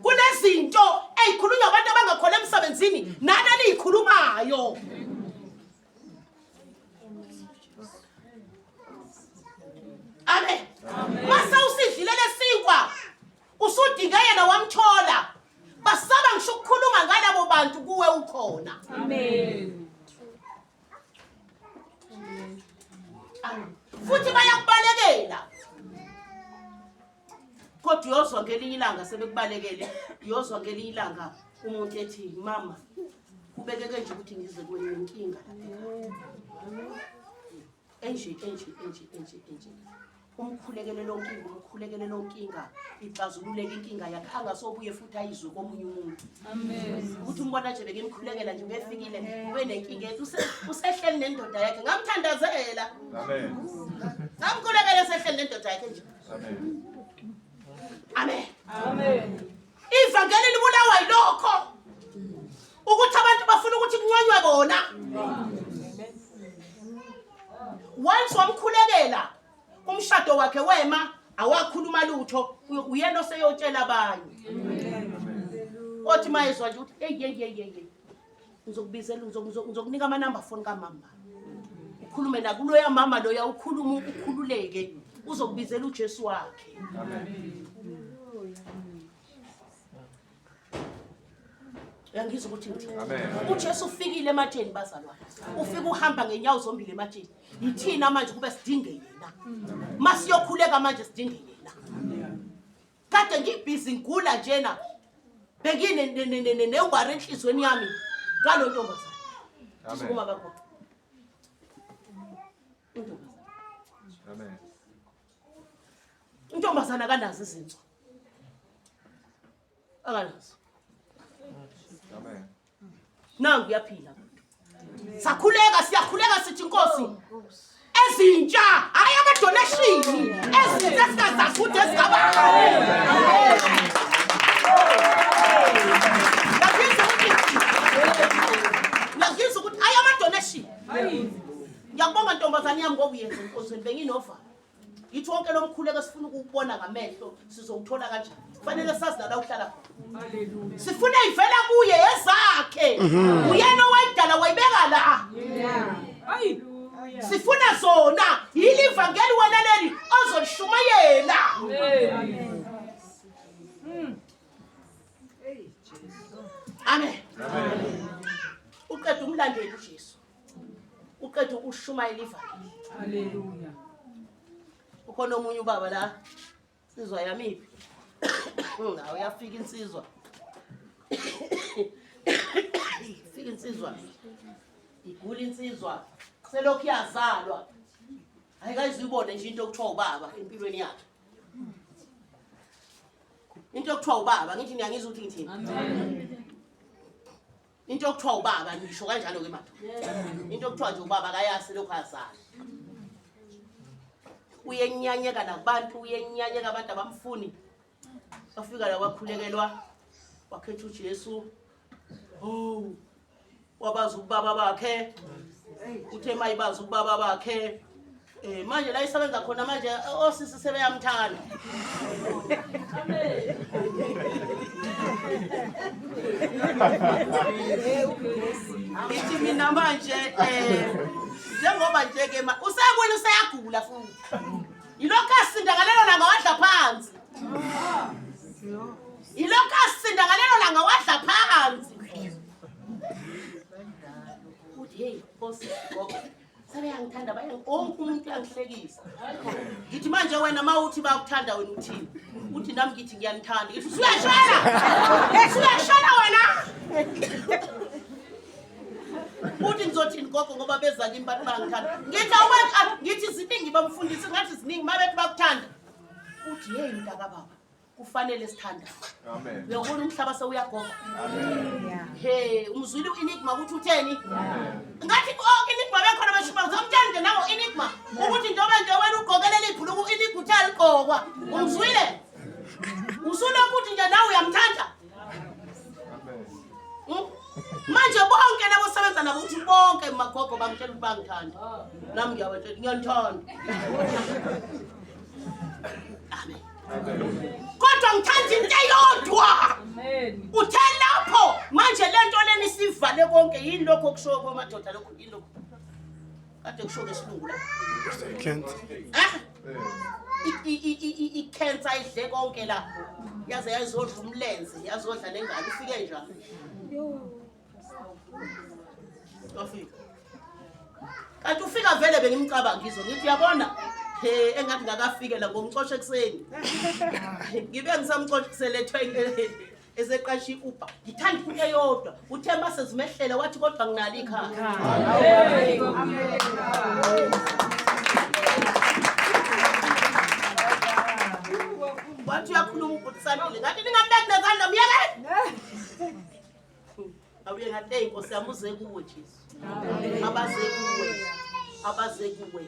Kunezinto ezikhulunywa abantu abangakhola emsebenzini nani niyikhulumayo. Amen. Mase usidlile lesinkwa usudinga yena wamthola. Basaba ngisho ukukhuluma ngalabo bantu kuwe ukhona. Amen. Futhi bayakubalekela. Kodwa uyozwa ngelinye ilanga sebekubalekele, uyozwa ngelinye ilanga umuntu ethi mama kubekeke nje ukuthi ngize kwenye inkinga. Enje. Umkhulekele lonkinga ixazululeke inkinga yakhe angasobuye futhi ayizwe komunye umuntu. Amen. Ukuthi umbona nje bekemkhulekela nje uyefikile ube nenkinga ethu usehleli nendoda yakhe ngamthandazela. Amen. Ngamkhulekela sehleli nendoda yakhe nje. Amen. Amen. Ivangeli libulawa yilokho ukuthi abantu bafuna ukuthi kunconywe bona. Once wamkhulekela umshado wakhe wema awakhuluma lutho uyena oseyotshela abanye. Othi mayezwa nje uthi hey ngizokubizela ngizokunika ama number phone kaMama. Ukhulume na kuloya mama loya ukhuluma ukukhululeke uzokubizela uJesu wakhe. Yangizwa ukuthi ngithini. uJesu ufikile ematheni bazalwane. Ufika uhamba ngenyawo zombili ematheni. Yithina manje kube sidinge yena. Masiyokhuleka manje sidinge yena. Kade ngibhizi ngigula njena. Bengine newari enhlizweni yami ngalo ntombazana. Isukuma bakho. Amen. Intombazana kanazi izinto. Akanazi. Amen. Nangu uyaphila. Siyakhuleka sithi Nkosi. Ezintsha, hayi ama-donation. Ezintsha sikazafuthi esigabani. Ngiyakuzwa ukuthi hayi ama-donation. Ngiyabonga ntombazane yami ngoba uyenza Nkosi benginovalo. yithi wonke lomkhuleko sifuna ukubona ngamehlo sizowuthola kanjani kufanele sazi la uhlala Hallelujah. sifuna ivela kuye ezakhe uyena owayidala wayibeka la Hallelujah. sifuna zona yili ivangeli wena leli ozolishumayela Amen. amen uqeda umlandeli uJesu uqeda ukushumayela ivangeli Hallelujah. ukhona omunye ubaba la insizwa yami ngawo yafika insizwa fika insizwa igula insizwa selokhu yazalwa ayikayizibone nje into okuthiwa ubaba empilweni yakhe into okuthiwa ubaba ngithi ngiyangizwa ukuthi ngithini Amen. into okuthiwa ubaba ngisho kanjalo ke manje into okuthiwa nje ubaba akayasi lokho azala uyenyanyeka nabantu uyenyanyeka abantu abamfuni bafika la wakhulekelwa wakhetha uJesu oh wabaza ubaba bakhe uthe mayibaza ubaba bakhe manje la isebenza khona manje osisi sebeyamthanda ngithi mina manje njengoba nje ke usebona useyagula futhi yilokho asindakalelo langa wadla phansi yilokho asindakalelo langa wadla phansi uthi hey bosi gogo sebeyangithanda onke umuntu uyangihlekisa ngithi manje wena mawuthi bakuthanda wena uthini uthi nami ngithi ngiyanithanda ngithi suyashona wena uthi ngizothini gogo ngoba beza kimi bathi bangithanda ngithi ngithi ziningi bamfundisi ngathi ziningi mabethi bakuthanda uthi hey mntakababa kufanele sithanda Amen. uyabona umhlaba sewuyagoga hey umzwile uEnigma ukuthi utheni ngathi Enigma bekhona bashuma ngizomtshela nje nawo Enigma ukuthi njengoba nje wena ugokelela ibhuluku uEnigma uthaligokwa umzwile usulokhu uthi nje nawe uyamthanda manje bonke labo sebenza nabo uthi bonke magogo bangitshela ukuthi bangithanda nami ngiyabatshela ngiyanthanda amen kodwa ngithanda into eyodwa Amen. uthe lapho manje lento leni sivale konke yini lokho okusho kwamadoda lokho yini lokho kade kusho ngesilungu la i-cancer idle konke la yaze yazodla umlenze yazodla nengane ifike njalo wafika kanti ufika vele bengimcabanga ngizwe ngithi uyabona engathi ngakafike la ngomxoxe ekseni ngibe ngisamxoxe kuselethwe eseqashi uba ngithanda into eyodwa uthe mase zimehlele wathi kodwa nginalo ikhaya wathi uyakhuluma ubhutisandile ngathi ningambeki nezandla myeke awuye ngathi inkosi yami uze kuwe Jesu abaze kuwe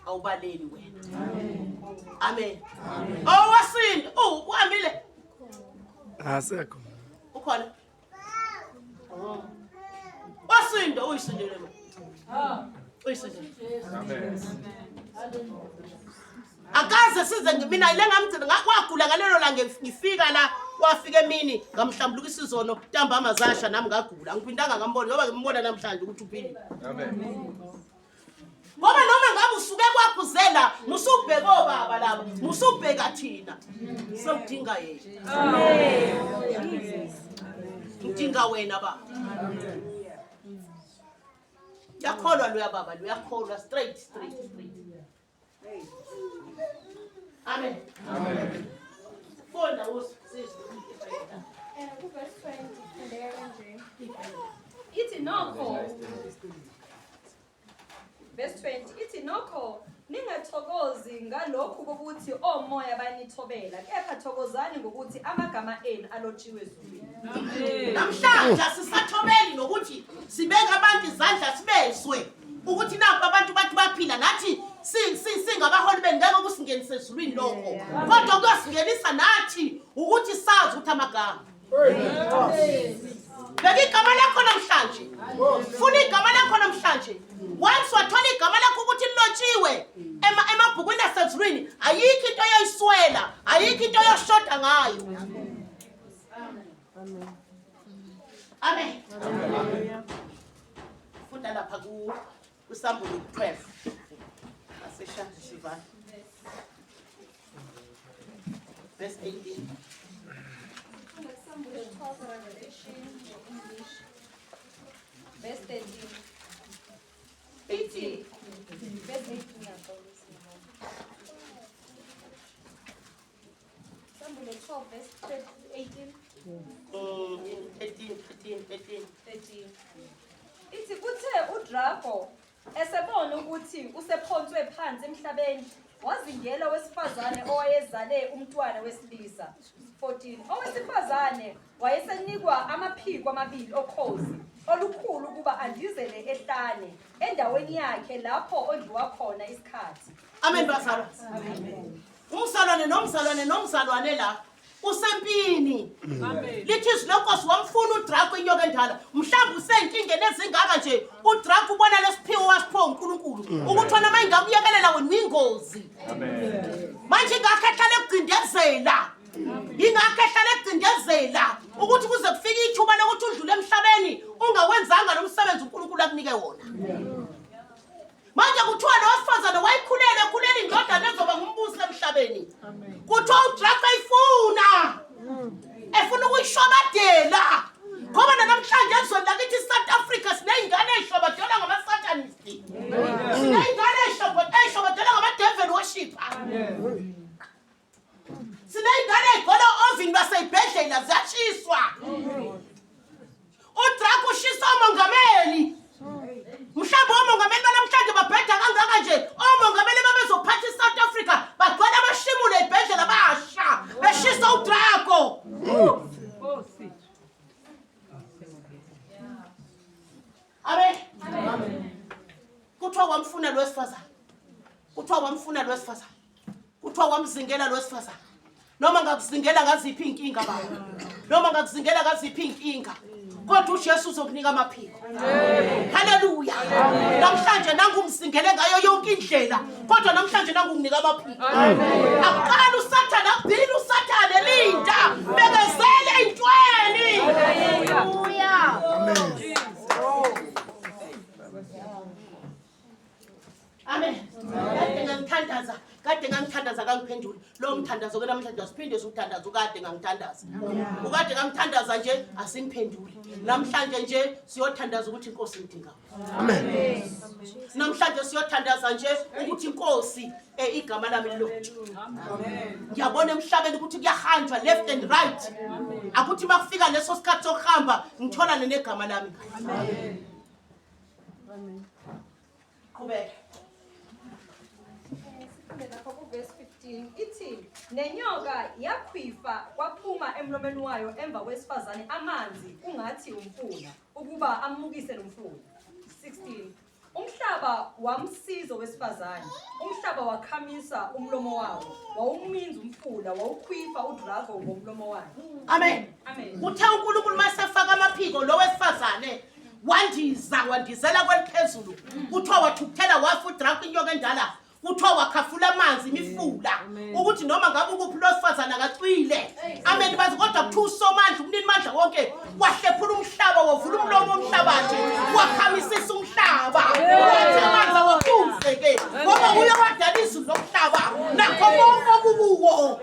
awubaleli wena amen owasinda uhambile asekho ukhona wasinda uyisindele uyisindele Amen. akaze size mina ile ngamgcina ngakwagula ngalelo la ngifika la wafika emini ngamhlambuluka isizono ntambama zasha nami ngagula ngiphindanga ngambona ngoba ngimbona namhlanje ukuthi uphilile Amen. ngoba noma ngabe usuke kwaphuzela musubheka obaba laba musubheka thina sewudinga yena Amen. udinga wena baba yakholwa lo yababa lo yakholwa straight amen fona usizwe Verse 20. Ithi nokho. Verse 20. Ithi nokho ningathokozi ngalokhu kokuthi omoya banithobela kepha thokozani ngokuthi amagama enu alotshiwe ezulwini. namhlanje sisathobeli nokuthi sibeka abantu izandla sibezwe ukuthi napha abantu bathi baphila nathi singabaholi bengeke kusingenise ezulwini lokho kodwa kuyasingenisa nathi ukuthi sazi ukuthi amagama beka igama lakho namhlanje funa igama lakho namhlanje once wathola igama lakho ukuthi lilotshiwe emabhukwini asezulwini, ayikho into oyiswela, ayikho into oyoshoda ngayo. Amen. Funda lapha kuSamuel 12. Aseshaya sivana. Verse 18. Samuel 12 Revelation English. Verse 13. 18. Verse 18. Samuel 12 verse 18. 13. Ithi kuthe uDraco esebona ukuthi usephonswe phansi emhlabeni, wazingela wesifazane owayezale umntwana wesilisa. 14. Owesifazane wayesenikwa amaphiko amabili okhozi olukhulu kuba andizele ehlane endaweni yakhe lapho odliwa khona isikhathi. Amen bazalwa. Amen. Umzalwane la usempini. Amen. Lithi izwi lenkosi wamfuna uDraco inyoka endala. Mhlawumbe usenkingeni ezingaka nje uDraco ubona lesiphiwo wasiphiwa uNkulunkulu ukuthi wena mayingakuyekelela wena uyingozi. Amen. Manje ingakho ehlala ekucindezela. Ingakho ehlala ekucindezela ukuthi kuze kufike ithuba lokuthi udlule emhlabeni ungawenzanga lo msebenzi uNkulunkulu akunike wona. Manje kuthiwa lowesifazane wayikhulele indodana ezoba ngumbusi emhlabeni. Kuthiwa uDraco efuna ukuyishobadela. Ngoba namhlanje ezweni lakithi eSouth Africa sineyingane ezishobadela ngama-Satanists. Sineyingane ezishobadela ngama-devil worshipper. Sineyingane ey'gole ovini baseyibhedlela ziyashiswa. uDraco ushisa omongameli. Mhlawumbe omongameli banamhlanje babheda kangaka nje, omongameli babezophatha iSouth Africa bagcwala abashimule ey'bhedlela basha beshisa uDraco. Amen. Kuthiwa wamfuna lo wesifazane. Kuthiwa wamzingela lo wesifazane. Noma ngakuzingela ngaziphi inkinga baba. Noma ngakuzingela ngaziphi inkinga. Kodwa uJesu uzokunika amaphiko. Haleluya. Namhlanje nangumsingele ngayo yonke indlela. Kodwa namhlanje nangunginika amaphiko. Akuqala uSathane akubhili uSathane linda. Bekezele intweni. Haleluya. Amen. Kade ngangithandaza kangiphendula. Lo mthandazo ke namhlanje asiphinde siwuthandaza ukade ngangithandaza. Ukade ngangithandaza nje asingiphenduli. Namhlanje nje siyothandaza ukuthi inkosi idinga. Amen. Namhlanje siyothandaza nje ukuthi inkosi igama lami lilotshwe. Amen. Ngiyabona emhlabeni ukuthi kuyahanjwa left and right. Akuthi makufika leso sikhathi sokuhamba ngithola negama lami. Amen. Amen. Qhubeka. Verse 15 ithi nenyoka yakhwifa kwaphuma emlomeni wayo emva kwesifazane amanzi ungathi umfula ukuba amukise lo mfula. 16 Umhlaba wamsiza wesifazane, umhlaba wakhamisa umlomo wawo, wawuminza umfula, wawukhwifa uDraco ngomlomo wakhe. Amen. Uthe uNkulunkulu masefaka amaphiko lo wesifazane wandizela kweliphezulu. Kuthiwa wathukuthela wafa uDraco inyoka endala. Kuthiwa wakhafula amanzi imifula ukuthi noma ngabe ukuphi lo sifazane akacwile. Amen. Bazi kodwa kuthiwa uSomandla umnini mandla wonke wahlephula umhlaba wavula umlomo womhlabathi wakhamisisa umhlaba. Wathi amanzi awaphuze ke ngoba uye wadala izulu lomhlaba nakho konke okukuwo.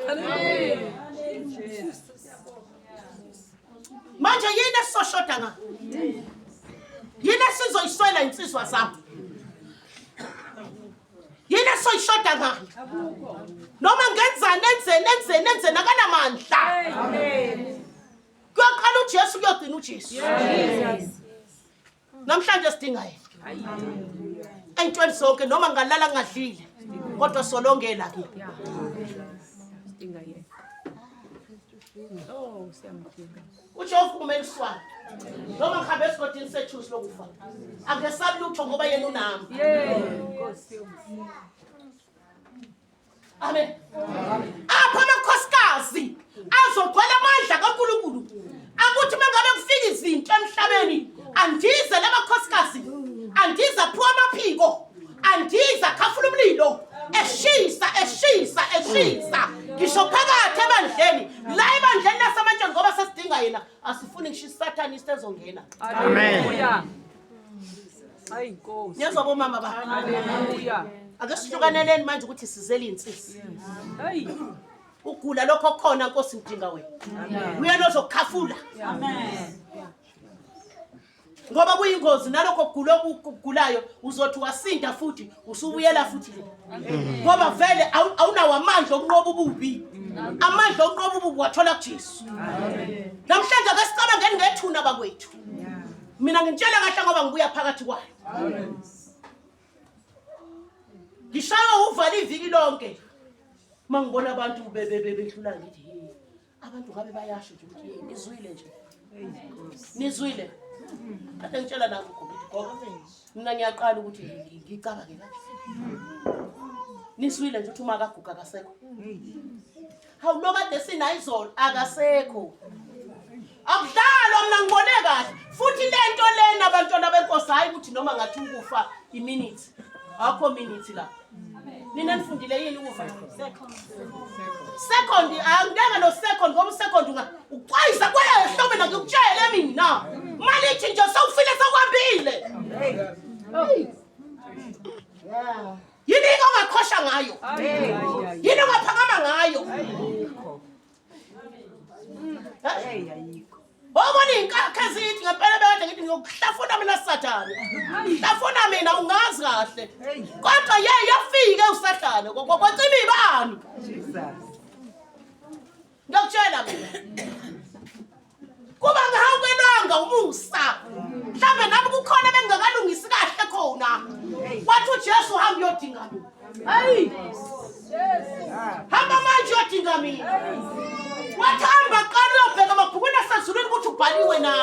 Manje yini esisoshoda nga? Yini esizoyiswela insizwa zakho? Yini esoyishoda ngayo? Noma ngenze nakanamandla. Amen. Kuyaqala uJesu kuyogcina uJesu. Yes. Namhlanje sidinga yena. Entweni zonke noma ngalala ngadlile kodwa solongela ke. Sidinga yena. Oh, siyamdinga. Ujehova kumele swana. Noma ngihambe esigodini sethusi lokufa. Angesabi lutho ngoba yena unami. Nkosi yomsi. Amen. Apha amakhosikazi azogcwala amandla kaNkulunkulu. Akuthi mangabe kufika izinto emhlabeni andize lamakhosikazi andiza phuka amaphiko, andiza khafula umlilo, eshisa. Ngisho phakathi ebandleni, la ebandleni lasamanje ngoba sesidinga yena, asifuni ngisho isathani isezongena. Hallelujah. Hayi Nkosi. Niyezwa bomama ba. Hallelujah. Ake sihlukaneleni manje ukuthi sizele insisi. Hayi. Ugula lokho khona Nkosi ngidinga wena. Uyena ozokukhafula. Amen. Ngoba kuyingozi nalokho kugulayo uzothi wasinda futhi usubuyela futhi le. Ngoba vele awunawo amandla okunqoba ububi. Amandla okunqoba ububi wathola kuJesu. Namhlanje ake sicabange ngethuna bakwethu. Mina ngintshela kahle ngoba ngibuya phakathi kwayo. Ngishaya uvala iviki lonke. Mangibona abantu behlula ngithi abantu ngabe bayasho nje ukuthi nizwile nje. Nizwile. Kade ngitshela nami ukuthi gogo mina ngiyaqala ukuthi ngicabange kahle. Niswile nje uthi uma akaguga akasekho. Hawu lo kade sinayizolo akasekho. Akudalwa mina ngibone kahle. Futhi lento lena abantwana benkosi hayi ukuthi noma ngathi ukufa iminute. Akho minute la. Nina nifundile yini ukufa? Second angeke no second ngoba second uqwayisa kwehlo mina ngikutshela mina. Malithi nje sawufile sakwambile. Yeah. Yini ongakhosha ngayo? Yini ongaphakama ngayo? Ayikho. Obona inkakhe zithi ngempela bekade ngithi ngiyokuhlafuna mina Sathane. Hlafuna mina ungazi kahle. Kodwa yafika uSathane kwacima ibani. Jesus. Ngiyakutshela mina. Kuba ngihawukenwanga umusa. Mhlambe nami kukhona bengakalungisi kahle khona. Wathi uJesu hamba uyodinga mina. Hayi. Hamba manje uyodinga mina. Wathamba qala uyobheka amabhukwini asezulwini ukuthi ubhaliwe na.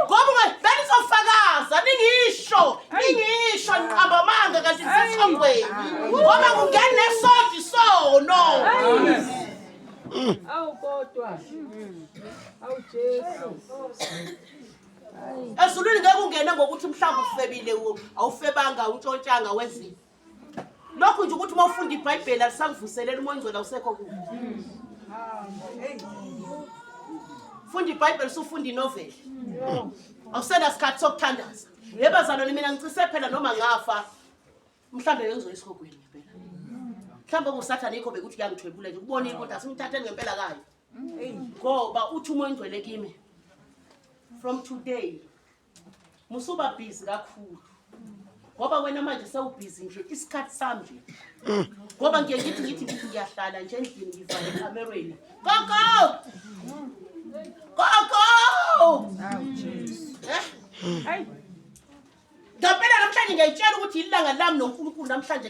Ngoba benizofakaza ningisho niqamba amanga kanti sesongweni. Ngoba kungena nesodi sono. Awu kodwa. Awu Jesu. Ezulwini ngeke ungene ngokuthi mhlawumbe ufebile awufebanga untshontsanga wezini. Lokho nje ukuthi uma ufunda iBhayibheli alisangivuselela umoya ngcwele awusekho kubi. Funda iBhayibheli sufunda inoveli. Awusena isikhathi sokuthandaza. Yebazalwane mina ngicise phela noma ngafa mhlambe ngizoya esikhogweni ngempela. Mhlambe uSathane ikho bekuthi kuyangithwebula nje ukubona ukuthi asimthatheni ngempela kayo. Ngoba uthi umoya ngcwele kimi. From today musuba busy kakhulu. Ngoba wena manje sewubusy nje isikhathi sami nje. Ngoba ngithi ngiyahlala nje endlini ngivale ekamereni. Gogo! Hayi. Ngempela namhlanje ngiyayitshela ukuthi ilanga lami noNkulunkulu namhlanje